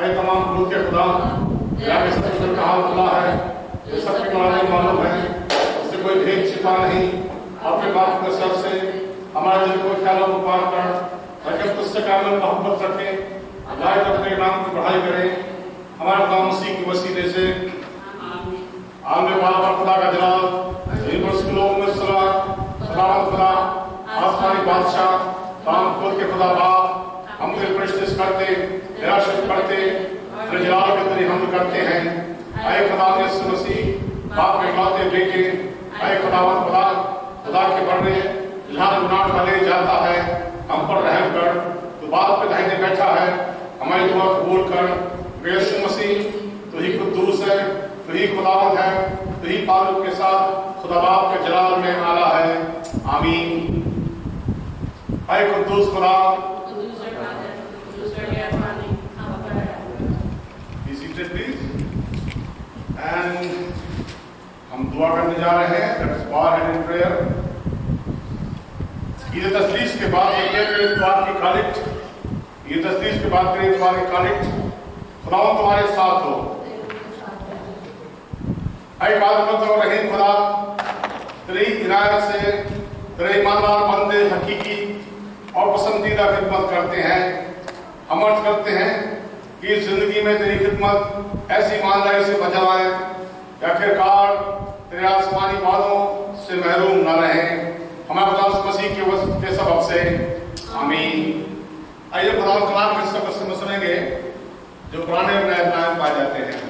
ऐ तमाम खुद के खुदा, मेरा सब का हाल खुला है, ये सब के बारे में मालूम है, उससे कोई भेद छिपा नहीं। अपने बाप के सर से हमारे दिल को ख्यालों को पार कर, जब तुझसे कामिल मोहब्बत रखे, अल्लाह अपने नाम की बढ़ाई करे, हमारे खुदा मसीह की वसीले से आमने वाला खुदा का जलाल, लोगों में सलामत खुदा, आसमानी बादशाह, ताम खुद के खुदा बाप, हम तेरे प्रशंसा करते, तेरा शुक्र करते, तेरे जलाल के तेरी हमद करते हैं। ऐ खुदा यीशु मसीह, बाप के इकलौते बेटे, ऐ खुदावंद खुदा, खुदा के बड़े जहां गुनाह डाले जाता है, हम पर रहम कर। तू बात पे दाहिने बैठा है, हमारी दुआ कबूल कर। यीशु मसीह, तू ही कुद्दूस है, तू ही खुदावंद है, तू ही ताल्लुक के साथ खुदा बाप के जलाल में आला है। आमीन। ऐ कुद्दूस खुदा, be seated please, and हम दुआ करने जा रहे हैं। Let's bow our head in prayer. ये तस्लीस के बाद इतवार की कालिट, ये तस्लीस के बाद इतवार की कालिट, खुदावंद तुम्हारे साथ हो। ऐ कादमत और रहीम खुदा, तेरी इनायत से तेरे ईमानदार बंदे हकीकी और पसंदीदा खिदमत करते हैं। हम अर्ज करते हैं कि इस जिंदगी में तेरी खिदमत ऐसी ईमानदारी से बचा है कि आखिरकार तेरे आसमानी वादों से महरूम न रहे। हमारे खुदा मसीह के सबब से आमीन। आइए खुदा कलाम के सबक से सुनेंगे जो पुराने और नए नाम पाए जाते हैं।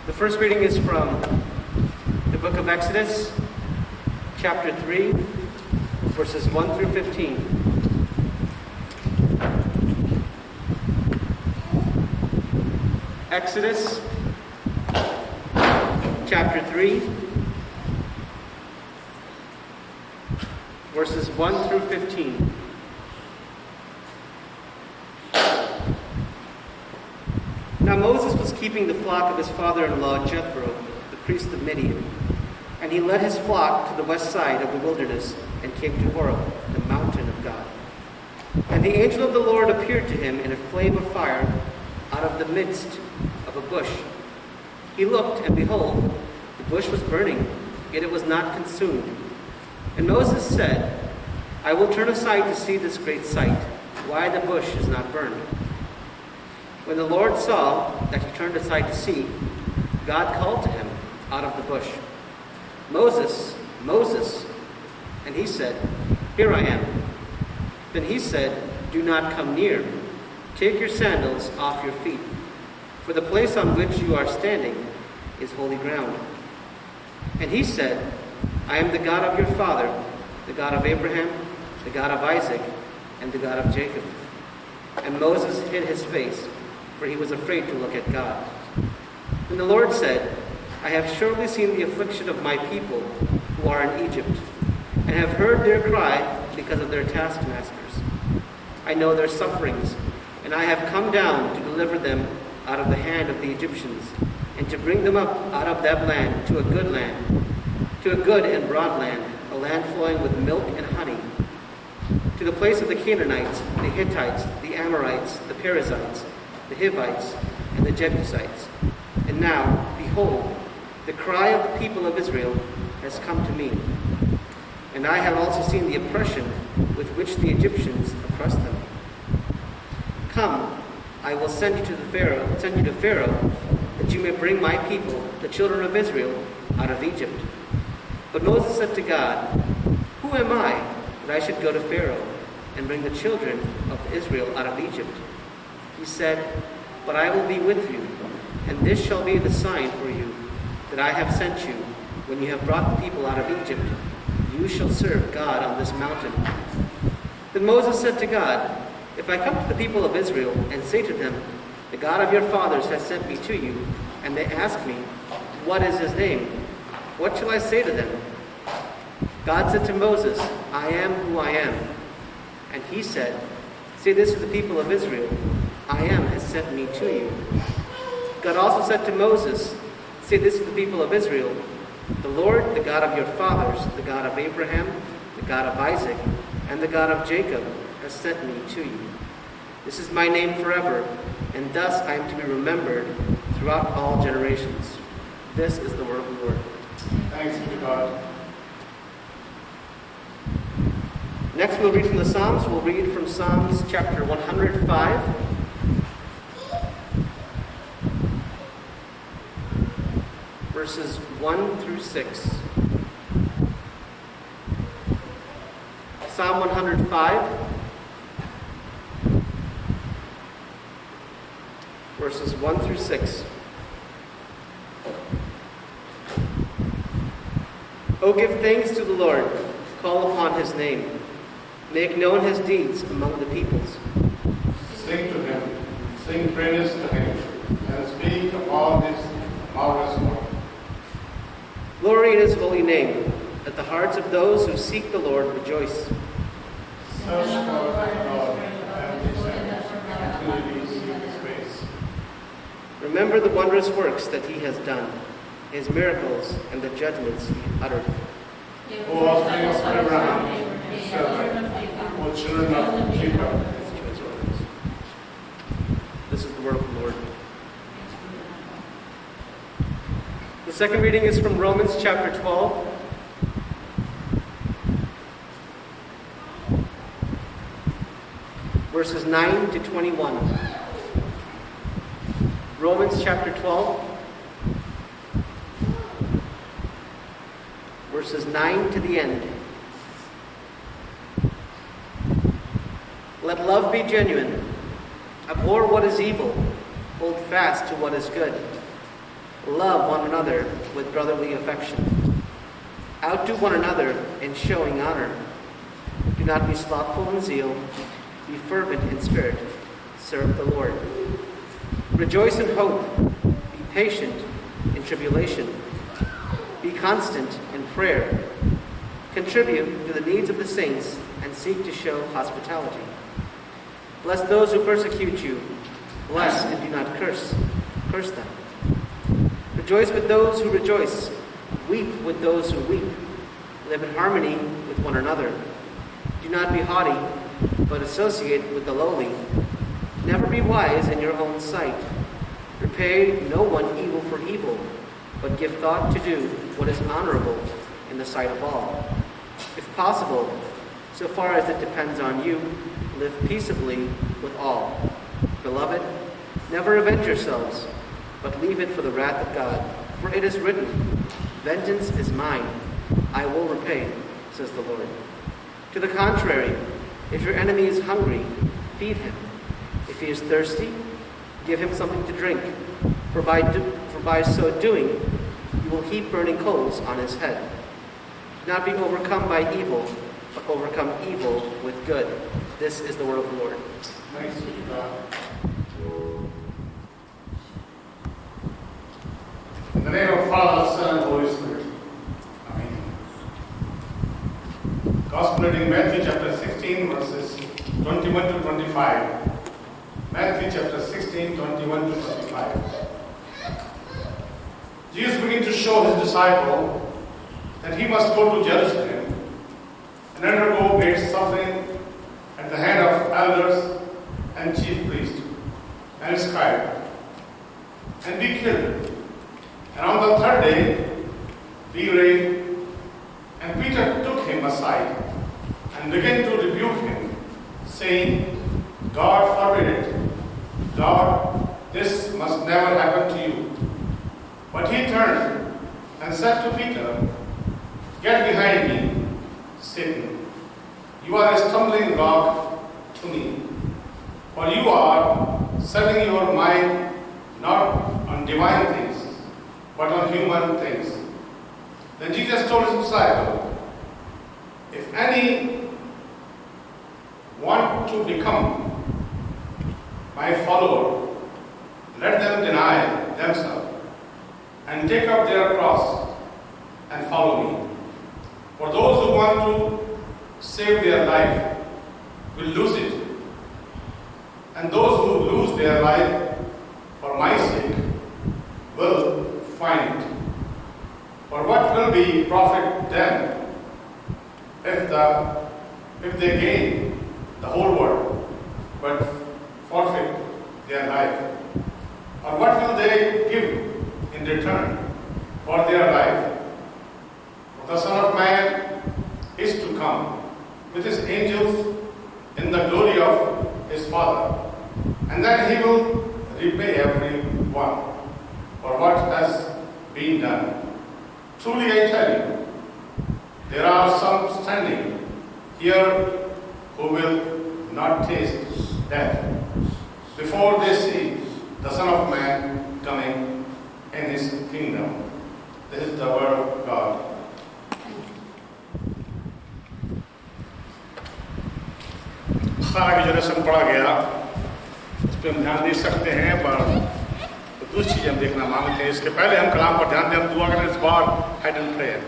The first reading is from the book of Exodus, chapter 3, verses 1 through 15. Exodus, chapter 3, verses 1 through 15. Now Moses was keeping the flock of his father-in-law Jethro, the priest of Midian, and he led his flock to the west side of the wilderness and came to Horeb, the mountain of God. And the angel of the Lord appeared to him in a flame of fire out of the midst of a bush. He looked, and behold, the bush was burning, yet it was not consumed. And Moses said, I will turn aside to see this great sight, why the bush is not burned. When the Lord saw that he turned aside to see, God called to him out of the bush, Moses, Moses. And he said, Here I am. Then he said, Do not come near. Take your sandals off your feet, for the place on which you are standing is holy ground. And he said, I am the God of your father, the God of Abraham, the God of Isaac, and the God of Jacob. And Moses hid his face, for he was afraid to look at God. And the Lord said, I have surely seen the affliction of my people who are in Egypt, and have heard their cry because of their taskmasters. I know their sufferings, and I have come down to deliver them out of the hand of the Egyptians, and to bring them up out of that land, to a good and broad land, a land flowing with milk and honey, to the place of the Canaanites, the Hittites, the Amorites, the Perizzites, the Hivites, and the Jebusites. And now, behold, the cry of the people of Israel has come to me. And I have also seen the oppression with which the Egyptians oppressed them. Come, I will send you to Pharaoh, that you may bring my people, the children of Israel, out of Egypt. But Moses said to God, Who am I that I should go to Pharaoh and bring the children of Israel out of Egypt? He said, But I will be with you, and this shall be the sign for you that I have sent you. When you have brought the people out of Egypt, you shall serve God on this mountain. Then Moses said to God, If I come to the people of Israel and say to them, The God of your fathers has sent me to you, and they ask me, What is his name? What shall I say to them? God said to Moses, I am who I am. And he said, Say this to the people of Israel, I am has sent me to you. God also said to Moses, say this to the people of Israel, the Lord, the God of your fathers, the God of Abraham, the God of Isaac, and the God of Jacob, has sent me to you. This is my name forever, and thus I am to be remembered throughout all generations. This is the word of the Lord. Thanks be to God. Next we'll read from the Psalms. We'll read from Psalms chapter 105. Verses 1 through 6. Psalm 105, verses 1 through 6. O give thanks to the Lord, call upon his name, make known his deeds among the peoples. Sing to him, sing praises to him, and speak of all his marvelous work. Glory in his holy name. Let the hearts of those who seek the Lord rejoice. Search for the Lord and his until you see his face. Remember the wondrous works that he has done, his miracles and the judgments he uttered. O offspring of Abraham, his children, O children of Jacob. This is the word of the Lord. The second reading is from Romans chapter 12. Verses 9 to 21. Romans chapter 12. Verses 9 to the end. Let love be genuine. Abhor what is evil. Hold fast to what is good. Love one another with brotherly affection. Outdo one another in showing honor. Do not be slothful in zeal. Be fervent in spirit. Serve the Lord. Rejoice in hope. Be patient in tribulation. Be constant in prayer. Contribute to the needs of the saints and seek to show hospitality. Bless those who persecute you. Bless and do not curse. Curse them. Rejoice with those who rejoice. Weep with those who weep. Live in harmony with one another. Do not be haughty, but associate with the lowly. Never be wise in your own sight. Repay no one evil for evil, but give thought to do what is honorable in the sight of all. If possible, so far as it depends on you, live peaceably with all. Beloved, never avenge yourselves, but leave it for the wrath of God. For it is written, vengeance is mine, I will repay, says the Lord. To the contrary, if your enemy is hungry, feed him. If he is thirsty, give him something to drink. For by so doing, you will heap burning coals on his head. Do not be overcome by evil, but overcome evil with good. This is the word of the Lord. Thanks be to God. In the name of Father, Son, and Holy Spirit. Amen. Gospel reading Matthew chapter 16, verses 21 to 25. Matthew chapter 16, 21 to 25. Jesus began to show his disciple that he must go to Jerusalem and undergo great suffering at the hand of elders and chief priests and scribes, and be killed, and on the third day be raised. And Peter took him aside and began to rebuke him, saying, God forbid it. Lord, this must never happen to you. But he turned and said to Peter, Get behind me, Satan. You are a stumbling block to me, for you are setting your mind not on divine things, but on human things. Then Jesus told his disciple, if any want to become my follower, let them deny themselves and take up their cross and follow me. For those who want to save their life will lose it, and those who lose their life for my sake will find it. For what will be profit them if they gain the whole world but forfeit their life? Or what will they give in return for their life? For the Son of Man is to come with his angels in the glory of his Father, and then he will repay every one for what has been done. Truly I tell you, there are some standing here who will not taste death before they see the Son of Man coming in his kingdom. This is the word of God. हालांकि जो रस्म पढ़ा गया उस पर हम ध्यान दे सकते हैं, पर तो दूसरी चीज़ हम देखना मांगते हैं। इसके पहले हम कलाम पर ध्यान दें, हम दुआ करें इस बार हेड एंड प्रेयर।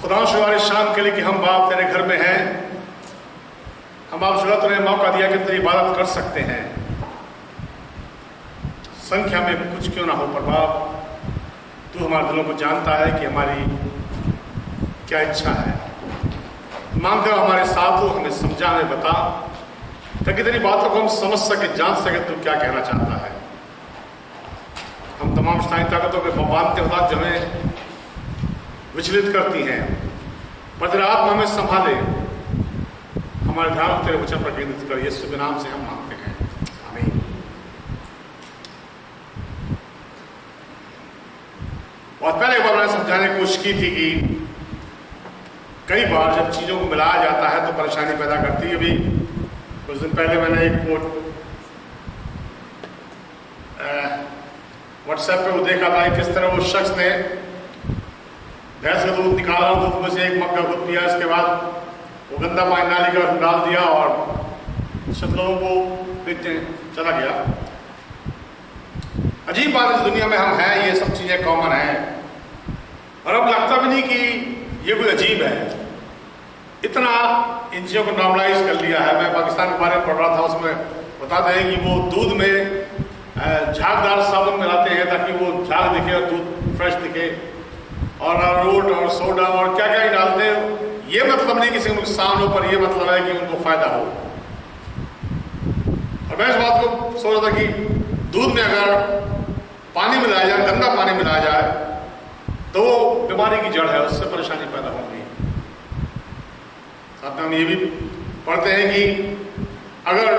खुदा शुक्र इस शाम के लिए कि हम बाप तेरे घर में हैं, हम आप शुक्र तूने मौका दिया कि तेरी इबादत कर सकते हैं। संख्या में कुछ क्यों ना हो, पर बाप तू हमारे दिलों को जानता है कि हमारी क्या इच्छा है। मांगते हो हमारे साथ हो, हमें समझा, हमें बता, ताकि तेरी बातों को हम समझ सके, जान सके तू क्या कहना चाहता है। हम तमाम शैतानी ताकतों के मानते हुआ जो हमें विचलित करती हैं, पर तेरा आत्मा हमें संभाले, हमारे ध्यान तेरे वचन पर केंद्रित कर। यीशु के नाम से हम मांगते हैं, आमीन। बहुत पहले एक बार मैंने समझाने की कोशिश की थी कि कई बार जब चीज़ों को मिलाया जाता है तो परेशानी पैदा करती है। अभी कुछ दिन पहले मैंने एक कोट व्हाट्सएप पे वो देखा था, किस तरह वो शख्स ने भैंस का दूध निकाला, दूध में से एक मग का दूध पिया, इसके बाद वो गंदा पानी नाली का डाल दिया और सब लोगों को पीते चला गया। अजीब बात, इस दुनिया में हम हैं, ये सब चीज़ें कॉमन हैं, और अब लगता भी नहीं कि ये कोई अजीब है। इतना इन चीज़ों को नॉर्मलाइज कर लिया है। मैं पाकिस्तान के बारे में पढ़ रहा था, उसमें बताते हैं कि वो दूध में झागदार साबुन मिलाते हैं ताकि वो झाग दिखे और दूध फ्रेश दिखे, और अरारोट और सोडा और क्या क्या ही डालते हैं। ये मतलब नहीं किसी को नुकसान हो, पर ये मतलब है कि उनको फायदा हो। और मैं इस बात को सोच रहा था कि दूध में अगर पानी मिलाया जाए, गंदा पानी मिलाया जाए, तो बीमारी की जड़ है, उससे परेशानी पैदा होगी। साथ में हम ये भी पढ़ते हैं कि अगर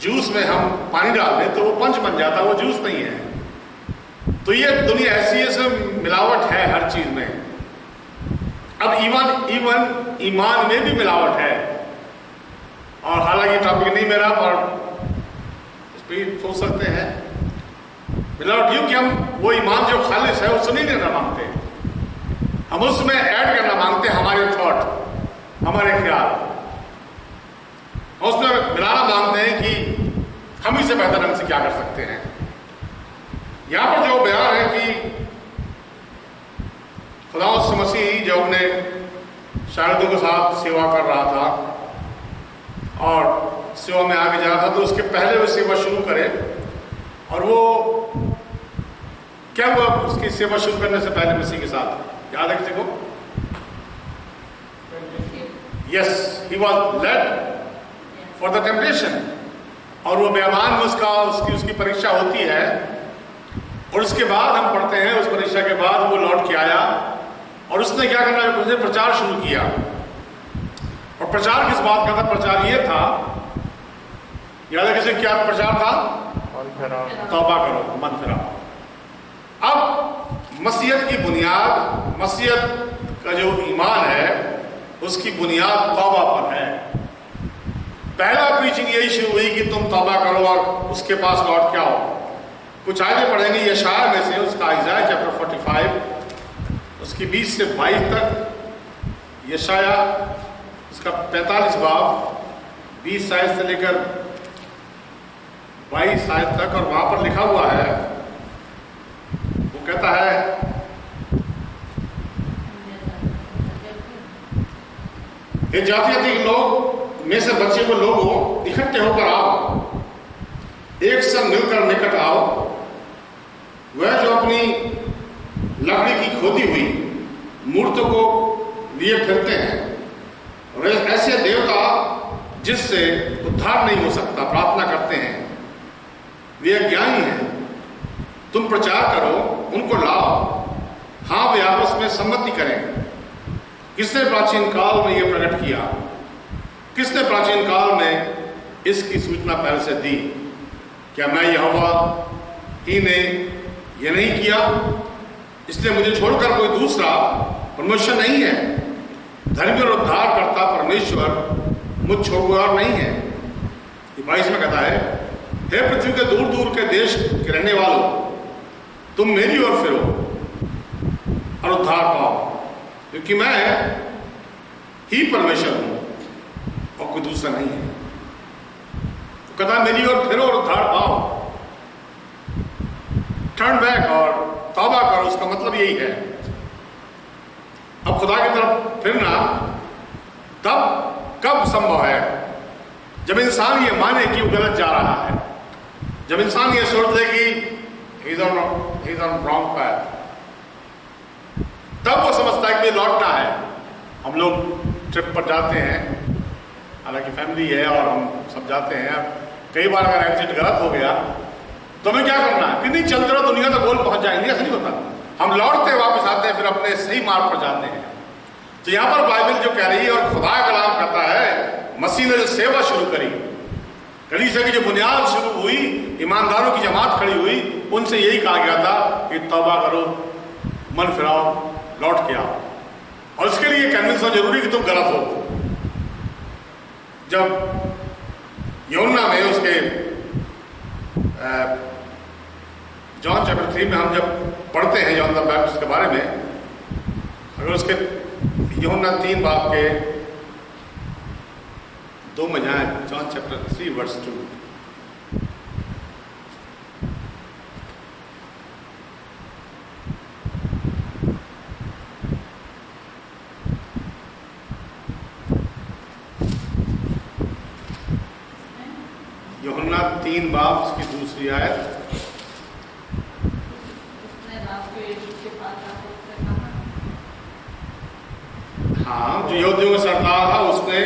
जूस में हम पानी डाल दें तो वो पंच बन जाता है, वो जूस नहीं है। तो ये दुनिया ऐसी है, इसमें मिलावट है हर चीज में। अब इवन ईमान में भी मिलावट है, और हालांकि टॉपिक नहीं मेरा, पर इस पर सोच सकते हैं। मिलावट यूं कि हम वो ईमान जो खालिश है उससे नहीं लेना मांगते, हम उसमें ऐड करना मांगते हैं हमारे थॉट, हमारे ख्याल, हम उसमें मिलाना मांगते हैं कि हम इसे बेहतर ढंग से क्या कर सकते हैं। यहां पर जो बयान है कि खुदा मसीह जो अपने शागिर्दों के साथ सेवा कर रहा था और सेवा में आगे जा रहा था, तो उसके पहले वो सेवा शुरू करे, और वो क्या हुआ उसकी सेवा शुरू करने से पहले मसीह के साथ, याद है किसी को? Yes, he was led for the temptation, और वो बेईमान में उसकी परीक्षा होती है, और उसके बाद हम पढ़ते हैं उस परीक्षा के बाद वो लौट के आया, और उसने क्या करना है, उसने प्रचार शुरू किया। और प्रचार किस बात का था? प्रचार ये था, याद है किसी क्या प्रचार था? तौबा करो, मन फिराओ। अब मसीहत की बुनियाद, मसीहत का जो ईमान है उसकी बुनियाद तौबा पर है। पहला प्रीचिंग यही शुरू हुई कि तुम तौबा करो और उसके पास लौट के आओ। कुछ आयतें पढ़ेंगे यशाया में से, उसका आइज़ाया चैप्टर 45 उसकी 20 से 22 तक, यशाया उसका 45 बाब 20 आयत से लेकर 22 आयत तक, और वहां पर लिखा हुआ है, वो कहता है ये जाति लोग में से बचे हुए लोगों इकट्ठे होकर आओ, एक संग मिलकर निकट आओ। वह जो अपनी लकड़ी की खोदी हुई मूर्त को लिए फिरते हैं और ऐसे देवता जिससे उद्धार नहीं हो सकता प्रार्थना करते हैं, वे अज्ञानी हैं। तुम प्रचार करो, उनको लाओ। हाँ, वे आपस में सम्मति करें। किसने प्राचीन काल में यह प्रकट किया? किसने प्राचीन काल में इसकी सूचना पहले से दी? क्या मैं यहोवा ही ने यह नहीं किया? इसलिए मुझे छोड़कर कोई दूसरा परमेश्वर नहीं है। धर्मी और उद्धार करता परमेश्वर मुझ छोड़कर और नहीं है। 22 में कहता है, हे पृथ्वी के दूर दूर के देश के रहने वालों, तुम मेरी ओर फिरो और उद्धार पाओ, क्योंकि मैं ही परमेश्वर हूं और कोई दूसरा नहीं है। तो कहता मेरी ओर फिरो और उद्धार पाओ। टर्न बैक और तौबा करो, उसका मतलब यही है। अब खुदा की तरफ फिरना तब कब संभव है? जब इंसान ये माने कि वो गलत जा रहा है, जब इंसान ये सोच ले कि he's on wrong path, तब वो समझता है कि लौटना है। हम लोग ट्रिप पर जाते हैं, हालांकि फैमिली है और हम सब जाते हैं। कई बार अगर एक्सीडेंट गलत हो गया तो हमें क्या करना है कि नहीं चलते रहो, दुनिया तो गोल पहुंच जाएंगे, ऐसा नहीं होता। हम लौटते वापस आते हैं, फिर अपने सही मार्ग पर जाते हैं। तो यहां पर बाइबल जो कह रही है और खुदा कलाम कहता है, मसीह ने जो सेवा शुरू करी, कलीसिया की जो बुनियाद शुरू हुई, ईमानदारों की जमात खड़ी हुई, उनसे यही कहा गया था कि तौबा करो, मन फिराओ, लौट के आओ। और उसके लिए कन्विंस होना जरूरी कि तुम गलत हो। जब यूहन्ना में उसके जॉन चैप्टर 3 में हम जब पढ़ते हैं जॉन द बैप्टिस्ट के बारे में, अगर उसके यूहन्ना 3 बाब के 2 में जाए, जॉन चैप्टर 3 वर्स 2, यूहन्ना 3 बाब उसकी दूसरी आयत। हाँ, जो यहूदियों का सरदार था उसने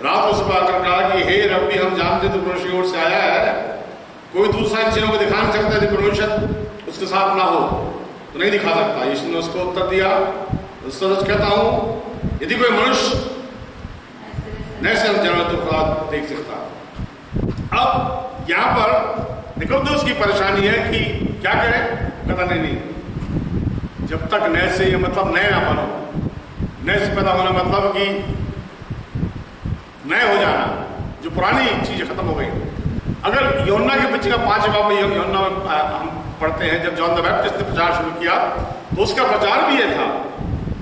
रात उस पर आकर कहा कि हे रब्बी, हम जानते तो परमेश्वर की ओर से आया है, कोई दूसरा इन चीजों को दिखा नहीं सकता यदि परमेश्वर उसके साथ ना हो तो नहीं दिखा सकता। यीशु ने उसको उत्तर दिया, सच कहता हूं, यदि कोई मनुष्य नए से जाने तो खुदा देख सकता। अब यहां पर निकोदेमुस की परेशानी है कि क्या करें? कहता नहीं, जब तक नए से, ये मतलब नए ना बनो। नए से पैदा होना मतलब कि नए हो जाना, जो पुरानी चीजें खत्म हो गई। अगर यूहन्ना के पीछे का 5 बाब में यूहन्ना में हम पढ़ते हैं, जब जॉन द बैप्टिस्ट ने प्रचार शुरू किया तो उसका प्रचार भी ये था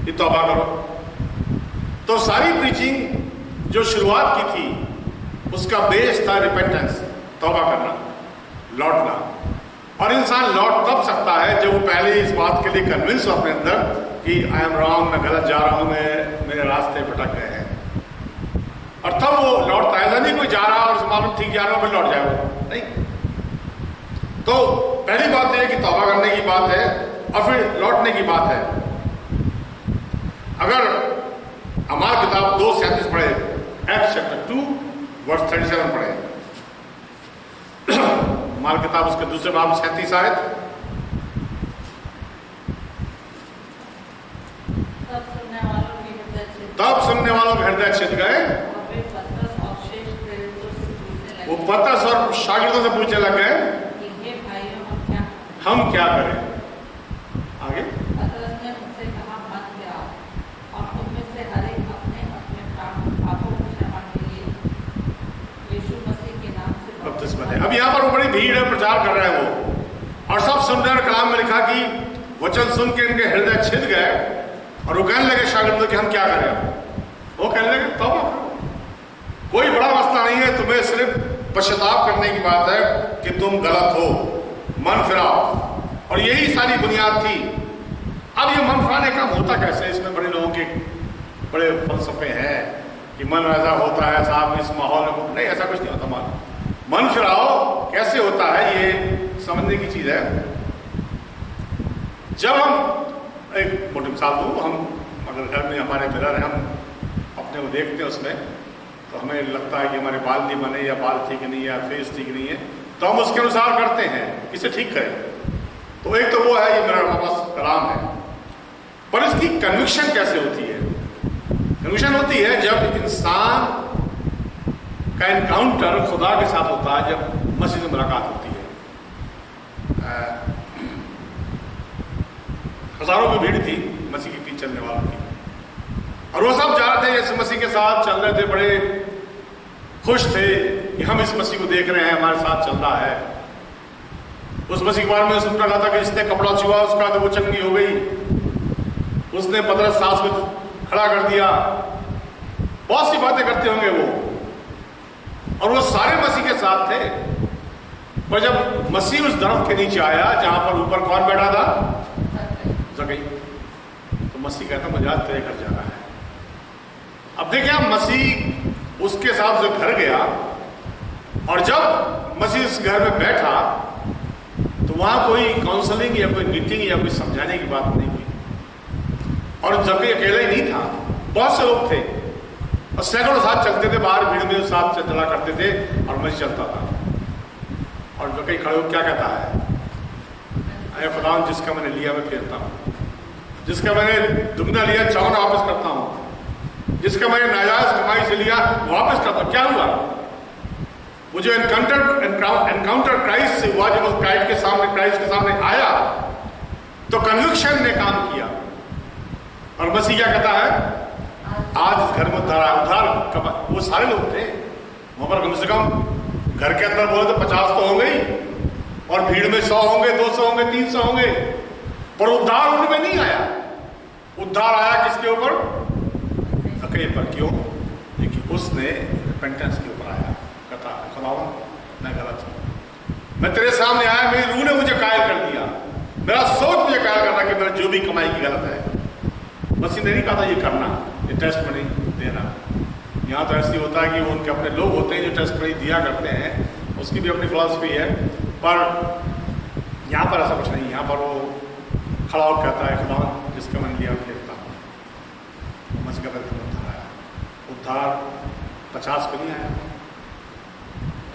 कि तौबा करो। तो सारी प्रीचिंग जो शुरुआत की थी उसका बेस था रिपेंटेंस, तौबा करना, लौटना। और इंसान लौट तब सकता है जब वो पहले इस बात के लिए कन्विंस हो अपने अंदर कि आई एम रॉन्ग, मैं गलत जा रहा हूं, मैं मेरे रास्ते भटक गए हैं, और तब वो लौटता है। ऐसा नहीं कोई जा रहा और मालूम ठीक जा रहा है फिर लौट जाएगा, नहीं। तो पहली बात यह कि तौबा करने की बात है और फिर लौटने की बात है। अगर हमारी किताब 2:37 पढ़े, एक्ट्स चैप्टर 2 वर्स 37 पढ़े, हमारी किताब उसके दूसरे बाब 37 आयत। तब सुनने वालों के हृदय छिद गए, वो पतरस और शागिर्दों से पूछने लग गए, हम क्या करें? आगे बपतिस्मा है। अब यहाँ पर वो बड़ी भीड़ है, प्रचार कर रहे हैं वो, और सब सुन रहे हैं। कलाम में लिखा कि वचन सुन के इनके हृदय छिद गए और वो कहने लगे शागिर्दों कि हम क्या करें? वो कहने लगे तौबा करो। कोई बड़ा मसला नहीं है, तुम्हें सिर्फ पश्चाताप करने की बात है कि तुम गलत हो, मन फिराओ। और यही सारी बुनियाद थी। अब ये मन फिराने का होता कैसे? इसमें बड़े लोगों के बड़े फलसफे हैं। कि मन ऐसा होता है साहब इस माहौल में, नहीं ऐसा कुछ नहीं होता। मन फिराओ कैसे होता है ये समझने की चीज है। जब हम एक मोटी मिसाल दूँ, हम अगर घर में हमारे मिरर है, हम अपने को देखते हैं उसमें, तो हमें लगता है कि हमारे बाल नहीं बने या बाल ठीक नहीं है या फेस ठीक नहीं है, तो हम उसके अनुसार करते हैं इसे ठीक करें। तो एक तो वो है, ये मेरा वापस कलाम है। पर इसकी कन्विक्शन कैसे होती है? कन्विक्शन होती है जब इंसान का एनकाउंटर खुदा के साथ होता है, जब मसीह से मुलाकात होती है। हजारों की भीड़ थी मसीह के पीछे चलने वालों की, और वो सब जा रहे थे इस मसीह के साथ चल रहे थे, बड़े खुश थे कि हम इस मसीह को देख रहे हैं, हमारे साथ चल रहा है। उस मसीह के बारे में सुनता था कि जिसने कपड़ा छुआ उसका तो वो चंगी हो गई, उसने पतरस सास को खड़ा कर दिया, बहुत सी बातें करते होंगे वो, और वो सारे मसीह के साथ थे। पर जब मसीह उस दरख्त के नीचे आया जहां पर ऊपर कौन बैठा था? जकई। तो मसीह कहता मुझे आज तेरे घर जाना है। अब देखिए, मसीह उसके साथ जो घर गया, और जब मसीह इस घर में बैठा तो वहां कोई काउंसलिंग या कोई मीटिंग या कोई समझाने की बात नहीं हुई। और जब अकेला ही नहीं था, बहुत से लोग थे और सैकड़ों साथ चलते थे, बाहर भीड़ में साथ चला करते थे और मसीह चलता था। और जो कहीं खड़े हो क्या कहता है? अरे खुदा, जिसका मैंने लिया मैं फेरता हूँ, जिसका मैंने दुगना लिया चौगुना वापस करता हूँ, जिसका मैंने नाजायज कमाई से लिया वापस करता हूँ। क्या हुआ? वो जो एनकाउंटर क्राइस्ट से हुआ, जब क्राइस्ट के सामने आया तो कन्विक्शन ने काम किया। और मसीह क्या कहता है? आज इस घर में उद्धार वो सारे लोग थे वहां पर, कम से कम घर के अंदर बोले तो 50 तो होंगे ही, और भीड़ में 100 होंगे, 200 होंगे, 300 होंगे, पर उद्धार उनमें नहीं आया। उद्धार आया किसके ऊपर? अकेले पर। क्यों? क्योंकि उसने रिपेंटेंस के ऊपर आया, कहता खुदावन मैं गलत हूं, मैं तेरे सामने आया, मेरी रूह ने मुझे कायल कर दिया, मेरा सोच मुझे कायल कर रहा कि मेरा जो भी कमाई की गलत है। मसीह ने नहीं कहा था ये करना, ये टेस्ट मनी देना। यहाँ तो ऐसी होता है कि उनके अपने लोग होते हैं जो टेस्ट मनी दिया करते हैं, उसकी भी अपनी फिलॉसफी है। पर यहाँ पर ऐसा कुछ नहीं। यहाँ पर वो खड़ा होकर कहता है खुदा, जिसका मैंने लिया फेरता हूँ। मसीह का उद्धार आया। उद्धार 50 को नहीं आया,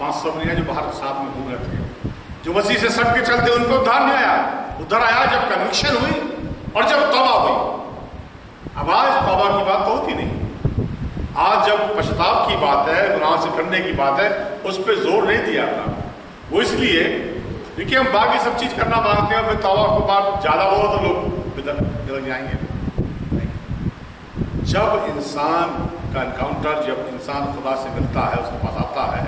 500 में नहीं आया, जो बाहर साथ में घूम रहे थे, जो मसीह से सट के चलते, उनको उद्धार नहीं आया। उद्धार आया जब कन्विक्शन हुई और जब तौबा हुई। अब आज तौबा की बात तो होती नहीं। आज जब पश्चाताप की बात है, गुनाह से फिरने की बात है, उस पर जोर नहीं दिया था। वो इसलिए क्योंकि हम बाकी सब चीज करना मांगते हैं, फिर तौबा की बात ज्यादा हो तो लोग बिदक जाएंगे। नहीं, जब इंसान का एनकाउंटर, जब इंसान खुदा से मिलता है, उसके पास आता है,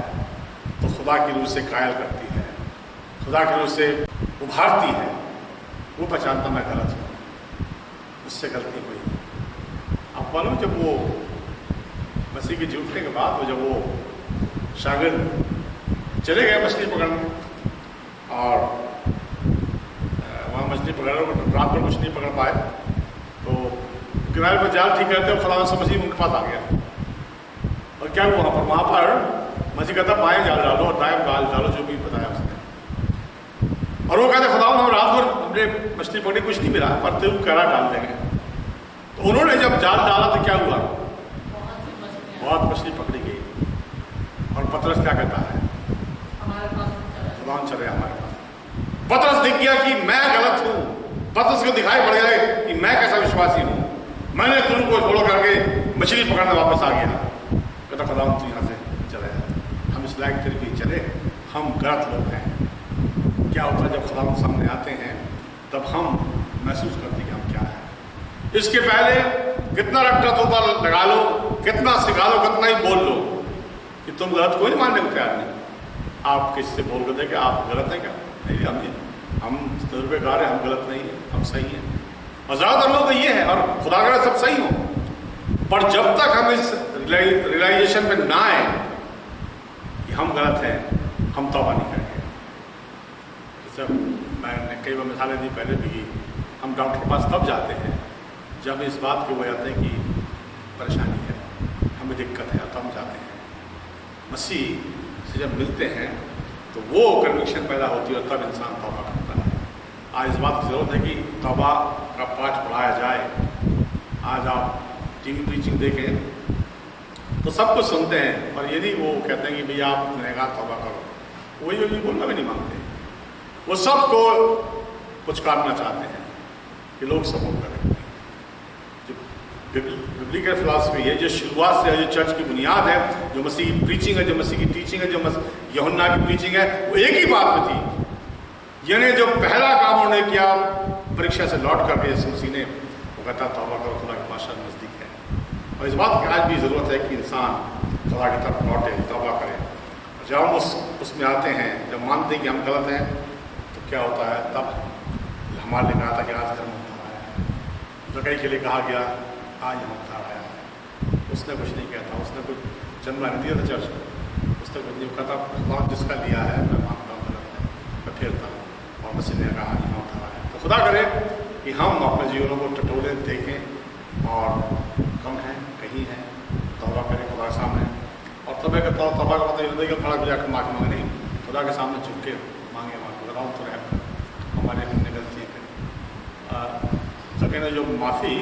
तो खुदा की रूह से कायल करती है, खुदा की रूह से उभारती है। वो पहचानता मैं गलत हूँ, उससे गलती हुई। अब मालूम, जब वो मसीह के झूठने के बाद, वो जब वो शागिर्द चले गए मछली पकड़ने, और वहाँ मछली पकड़ रहे, रात पर कुछ नहीं पकड़ पाए, तो किनारे पर जाल ठीक रहते और खुदा से मसीह उनके पास आ गया। और क्या हुआ वहाँ पर मसीह कहता बाएं जाल डालो और दाएं जाल डालो, जो भी बताया उसने। और वो कहते खुदा, हम रात भर हमने मछली पकड़ी, कुछ नहीं मिला, पर तू करा डाल देंगे। तो उन्होंने जब जाल डाला तो क्या हुआ? बहुत मछली पकड़ी गई। और पतरस क्या कहता है? खुदा चले हमारे पास। पतरस दिख गया कि मैं गलत हूं। पतरस को दिखाई पड़ गया कि मैं कैसा विश्वासी हूं। मैंने गुरु को छोड़ करके मछली पकड़ने वापस आ गया। कहता खुदा तू यहाँ से चले, हम इस लायक फिर भी चले, हम गलत लोग हैं। क्या होता है जब खुदा सामने आते हैं, तब हम महसूस करते कि हम क्या है। इसके पहले कितना रट्टा तोता लगा लो, कितना सिखा लो, कितना ही बोल लो कि तुम गलत, कोई नहीं मानने को तैयार नहीं। आप किससे बोल कर देंगे आप गलत हैं क्या? नहीं, हम तजुर्बेकार हैं, हम गलत नहीं हैं, हम सही हैं। और ज़्यादातर लोग तो ये है, और खुदा करे सब सही हो, पर जब तक हम इस रियलाइजेशन में ना आए कि हम गलत हैं, हम तौबा नहीं करेंगे। जैसे मैंने कई बार मिसालें दी पहले भी, हम डॉक्टर के पास तब जाते हैं जब इस बात की वजह आते हैं कि परेशानी है, हमें दिक्कत है, थम जाते हैं। मसीह से जब मिलते हैं तो वो कन्विक्शन पैदा होती है और तब इंसान तौबा करता है। आज इस बात की ज़रूरत है कि तौबा का पाठ पढ़ाया जाए। आज आप टीवी प्रीचिंग देखें तो सब कुछ सुनते हैं, और यदि वो कहते हैं कि भैया आप गुनहगार तौबा करो, वही बोलना भी नहीं मांगते। वो सबको पुचकारना चाहते हैं कि लोग सपोर्ट करें। जो बिब्लिकल फिलॉसफी है, जो शुरुआत से जो चर्च की बुनियाद है, जो मसीह की प्रीचिंग है, जो मसीह की टीचिंग है, जो यूहन्ना की प्रीचिंग है, वो एक ही बात में थी। यानी जो पहला काम उन्होंने किया परीक्षा से लौट करके यीशु मसीह ने, वो कहता तौबा करो, खुदा की बादशाह नज़दीक है। और इस बात की आज भी ज़रूरत है कि इंसान खुदा की तरफ लौटे, तौबा करे। जब हम उसमें आते हैं, जब मानते हैं कि हम गलत हैं, तो क्या होता है, तब हमारे लिए कहा था कि आज घर में उतार आया है। जगह के लिए कहा गया आज हम उतार आया है। उसने कुछ नहीं कहता, उसने कुछ जन्म नहीं दिया था चर्च को, उसने कुछ नहीं कहता, खुदा जिसका लिया है मैं मानता हूँ गलत है, मैं फेरता हूँ। और मसीह ने कहा यहाँ उतार आया। तो खुदा करे कि हम अपने जीवनों को टटोले देखें और कम है कहीं है, तौबा करें खुदा के सामने। और तौबा का मतलब कि खड़ा हो जाकर माफ़ी मांगे नहीं, खुदा के सामने झुक के मांगे, खुदा तो रहम हमारे हमने गलतियाँ करी। सके ने जो माफ़ी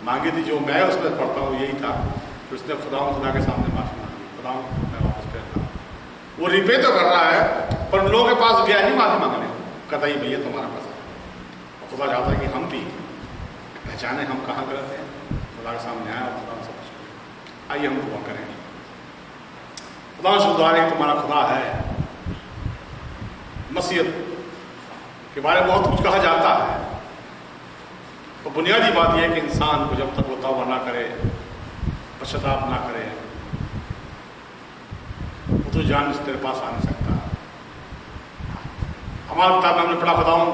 मांगी थी, जो मैं उसमें पढ़ता हूँ यही था कि उसने खुदा के सामने माफ़ी मांगी, खुदा मैं वापस फेरता हूँ। वो रिपे तो कर रहा है, पर उन लोगों के पास गया नहीं माफ़ी मांगने, कहता ही भैया तुम्हारा पास है। और खुदा चाहता है कि हम भी पहचाने हम कहाँ गलत हैं, खुदा के सामने आए और खुदा सब कुछ। आइए हम दुआ करें। खुदा शुद्धारे तुम्हारा खुदा है। मसीहत के बारे में बहुत कुछ कहा जाता है, तो बुनियादी बात यह है कि इंसान को जब तक वो तौबा ना करे, पश्चाताप ना करे, वो तो जान से तेरे पास आ नहीं सकता। हमारे किताब में हमने पढ़ा, खुदावंद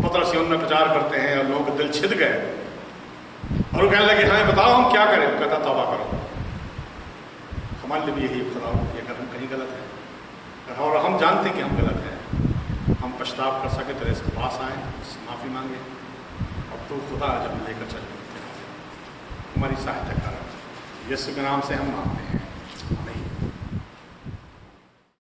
पतरस यूहन्ना प्रचार करते हैं और लोगों के दिल छिद गए और वो कहने लगे हाँ बताओ हम क्या करें। वो कहता तौबा करो। हमारे लिए भी यही खुदा कि अगर हम कहीं गलत हैं और हम जानते हैं कि हम गलत हैं, हम पश्चाताप कर सके, तेरे से पास आएँ, उससे माफ़ी मांगे और तो खुदा जब हम लेकर चले हमारी सहायता कर। यीशु के नाम से हम मांगते हैं।